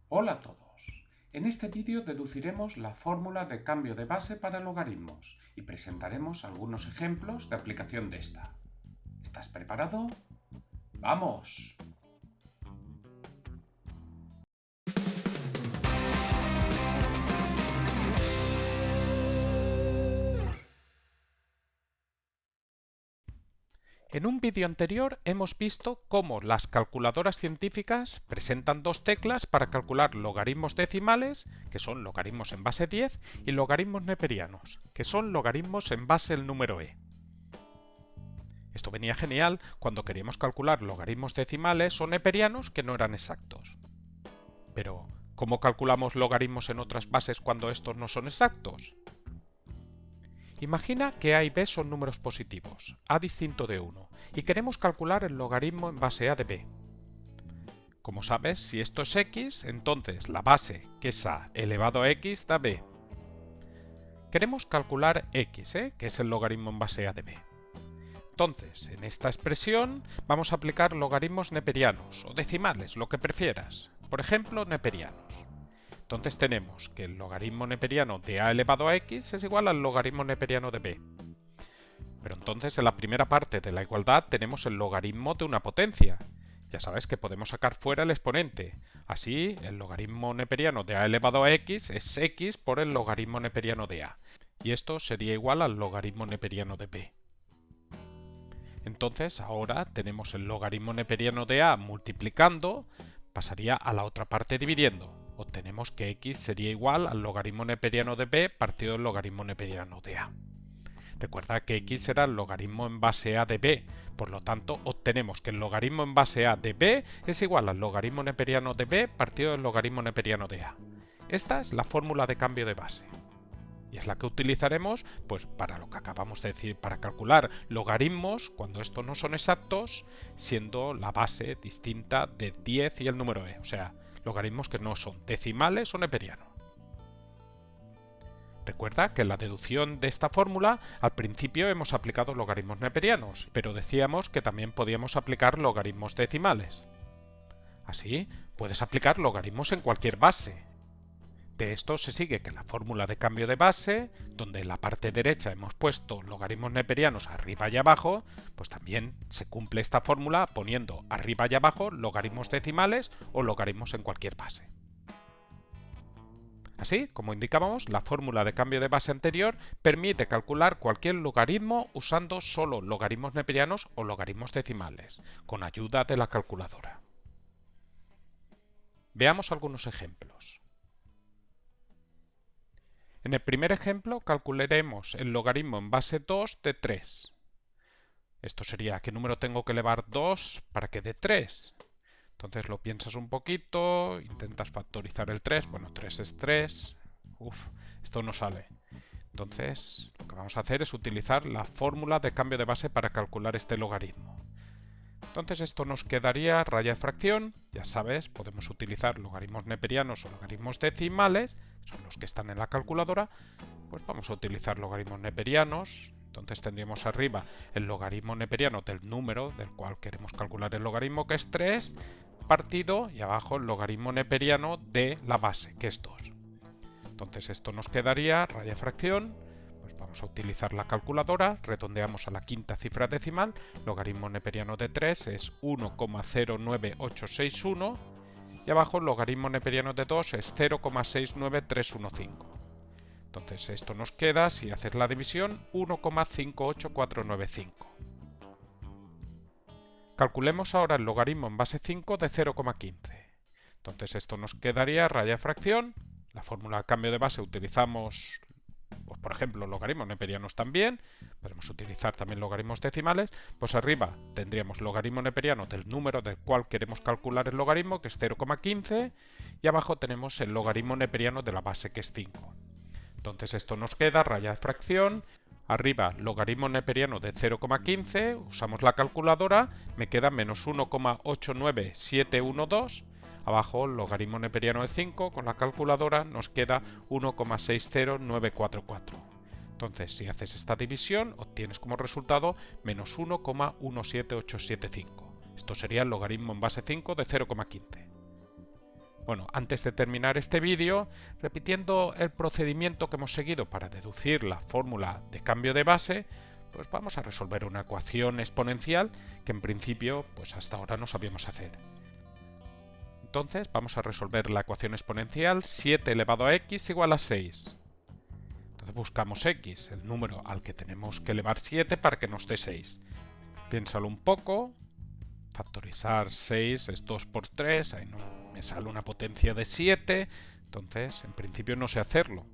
Hola a todos. En este vídeo deduciremos la fórmula de cambio de base para logaritmos y presentaremos algunos ejemplos de aplicación de esta. ¿Estás preparado? ¡Vamos! En un vídeo anterior hemos visto cómo las calculadoras científicas presentan dos teclas para calcular logaritmos decimales, que son logaritmos en base 10, y logaritmos neperianos, que son logaritmos en base el número e. Esto venía genial cuando queríamos calcular logaritmos decimales o neperianos que no eran exactos. Pero, ¿cómo calculamos logaritmos en otras bases cuando estos no son exactos? Imagina que a y b son números positivos, a distinto de 1, y queremos calcular el logaritmo en base a de b. Como sabes, si esto es x, entonces la base, que es a elevado a x, da b. Queremos calcular x, que es el logaritmo en base a de b. Entonces, en esta expresión vamos a aplicar logaritmos neperianos, o decimales, lo que prefieras. Por ejemplo, neperianos. Entonces tenemos que el logaritmo neperiano de a elevado a x es igual al logaritmo neperiano de b. Pero entonces en la primera parte de la igualdad tenemos el logaritmo de una potencia. Ya sabes que podemos sacar fuera el exponente. Así, el logaritmo neperiano de a elevado a x es x por el logaritmo neperiano de a. Y esto sería igual al logaritmo neperiano de b. Entonces ahora tenemos el logaritmo neperiano de a multiplicando, pasaría a la otra parte dividiendo. Obtenemos que x sería igual al logaritmo neperiano de b partido del logaritmo neperiano de a. Recuerda que x será el logaritmo en base a de b, por lo tanto obtenemos que el logaritmo en base a de b es igual al logaritmo neperiano de b partido del logaritmo neperiano de a. Esta es la fórmula de cambio de base. Y es la que utilizaremos pues, para lo que acabamos de decir, para calcular logaritmos cuando estos no son exactos, siendo la base distinta de 10 y el número e, o sea, logaritmos que no son decimales o neperianos. Recuerda que en la deducción de esta fórmula al principio hemos aplicado logaritmos neperianos, pero decíamos que también podíamos aplicar logaritmos decimales. Así, puedes aplicar logaritmos en cualquier base. De esto se sigue que la fórmula de cambio de base, donde en la parte derecha hemos puesto logaritmos neperianos arriba y abajo, pues también se cumple esta fórmula poniendo arriba y abajo logaritmos decimales o logaritmos en cualquier base. Así, como indicábamos, la fórmula de cambio de base anterior permite calcular cualquier logaritmo usando solo logaritmos neperianos o logaritmos decimales, con ayuda de la calculadora. Veamos algunos ejemplos. En el primer ejemplo calcularemos el logaritmo en base 2 de 3. Esto sería, ¿qué número tengo que elevar 2 para que dé 3? Entonces lo piensas un poquito, intentas factorizar el 3. Bueno, 3 es 3. Esto no sale. Entonces lo que vamos a hacer es utilizar la fórmula de cambio de base para calcular este logaritmo. Entonces esto nos quedaría raya de fracción. Ya sabes, podemos utilizar logaritmos neperianos o logaritmos decimales, son los que están en la calculadora. Pues vamos a utilizar logaritmos neperianos. Entonces tendríamos arriba el logaritmo neperiano del número del cual queremos calcular el logaritmo, que es 3, partido, y abajo el logaritmo neperiano de la base, que es 2. Entonces esto nos quedaría raya de fracción. Pues vamos a utilizar la calculadora, redondeamos a la quinta cifra decimal, logaritmo neperiano de 3 es 1,09861 y abajo el logaritmo neperiano de 2 es 0,69315. Entonces esto nos queda, si haces la división, 1,58495. Calculemos ahora el logaritmo en base 5 de 0,15. Entonces esto nos quedaría raya de fracción. La fórmula de cambio de base utilizamos, pues, por ejemplo, logaritmos neperianos también. Podemos utilizar también logaritmos decimales. Pues arriba tendríamos logaritmo neperiano del número del cual queremos calcular el logaritmo, que es 0,15. Y abajo tenemos el logaritmo neperiano de la base, que es 5. Entonces esto nos queda raya de fracción. Arriba, logaritmo neperiano de 0,15, usamos la calculadora, me queda menos 1,89712. Abajo, logaritmo neperiano de 5, con la calculadora nos queda 1,60944. Entonces, si haces esta división, obtienes como resultado menos 1,17875. Esto sería el logaritmo en base 5 de 0,15. Bueno, antes de terminar este vídeo, repitiendo el procedimiento que hemos seguido para deducir la fórmula de cambio de base, pues vamos a resolver una ecuación exponencial que en principio pues hasta ahora no sabíamos hacer. Entonces vamos a resolver la ecuación exponencial 7 elevado a x igual a 6. Entonces buscamos x, el número al que tenemos que elevar 7 para que nos dé 6. Piénsalo un poco. Factorizar 6 es 2 por 3, ahí no me sale una potencia de 7, entonces en principio no sé hacerlo.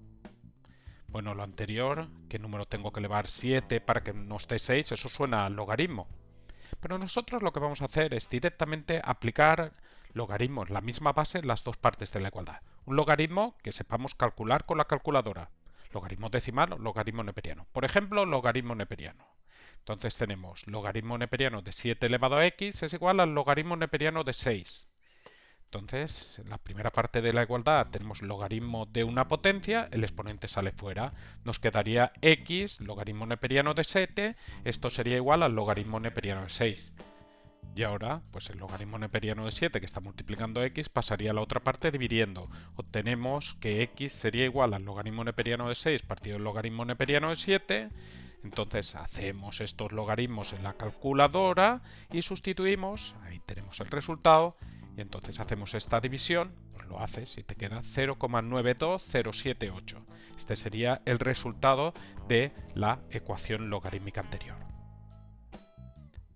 Bueno, lo anterior, ¿qué número tengo que elevar 7 para que nos dé 6? Eso suena a logaritmo. Pero nosotros lo que vamos a hacer es directamente aplicar logaritmos, la misma base en las dos partes de la igualdad. Un logaritmo que sepamos calcular con la calculadora. Logaritmo decimal o logaritmo neperiano. Por ejemplo, logaritmo neperiano. Entonces tenemos logaritmo neperiano de 7 elevado a x es igual al logaritmo neperiano de 6. Entonces, en la primera parte de la igualdad tenemos logaritmo de una potencia, el exponente sale fuera. Nos quedaría x, logaritmo neperiano de 7, esto sería igual al logaritmo neperiano de 6. Y ahora, pues el logaritmo neperiano de 7 que está multiplicando x pasaría a la otra parte dividiendo. Obtenemos que x sería igual al logaritmo neperiano de 6 partido del logaritmo neperiano de 7. Entonces hacemos estos logaritmos en la calculadora y sustituimos, ahí tenemos el resultado, y entonces hacemos esta división, pues lo haces y te queda 0,92078. Este sería el resultado de la ecuación logarítmica anterior.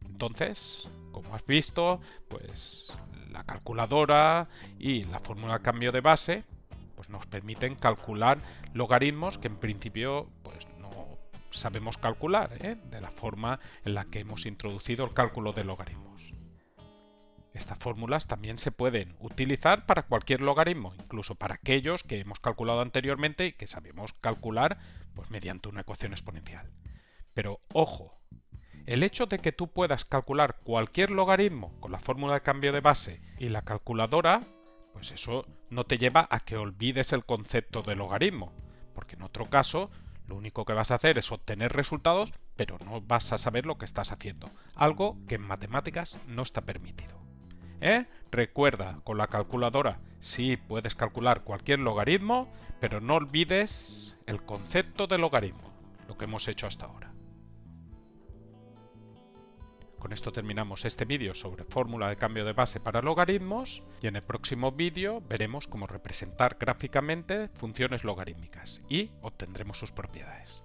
Entonces, como has visto, pues la calculadora y la fórmula de cambio de base pues nos permiten calcular logaritmos que en principio pues no sabemos calcular, de la forma en la que hemos introducido el cálculo de logaritmos. Estas fórmulas también se pueden utilizar para cualquier logaritmo, incluso para aquellos que hemos calculado anteriormente y que sabemos calcular pues, mediante una ecuación exponencial. Pero ojo, el hecho de que tú puedas calcular cualquier logaritmo con la fórmula de cambio de base y la calculadora, pues eso no te lleva a que olvides el concepto de logaritmo, porque en otro caso lo único que vas a hacer es obtener resultados, pero no vas a saber lo que estás haciendo, algo que en matemáticas no está permitido. Recuerda, con la calculadora sí puedes calcular cualquier logaritmo, pero no olvides el concepto de logaritmo, lo que hemos hecho hasta ahora. Con esto terminamos este vídeo sobre fórmula de cambio de base para logaritmos y en el próximo vídeo veremos cómo representar gráficamente funciones logarítmicas y obtendremos sus propiedades.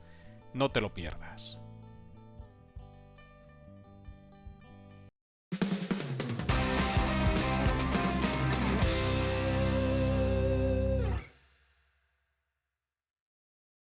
No te lo pierdas.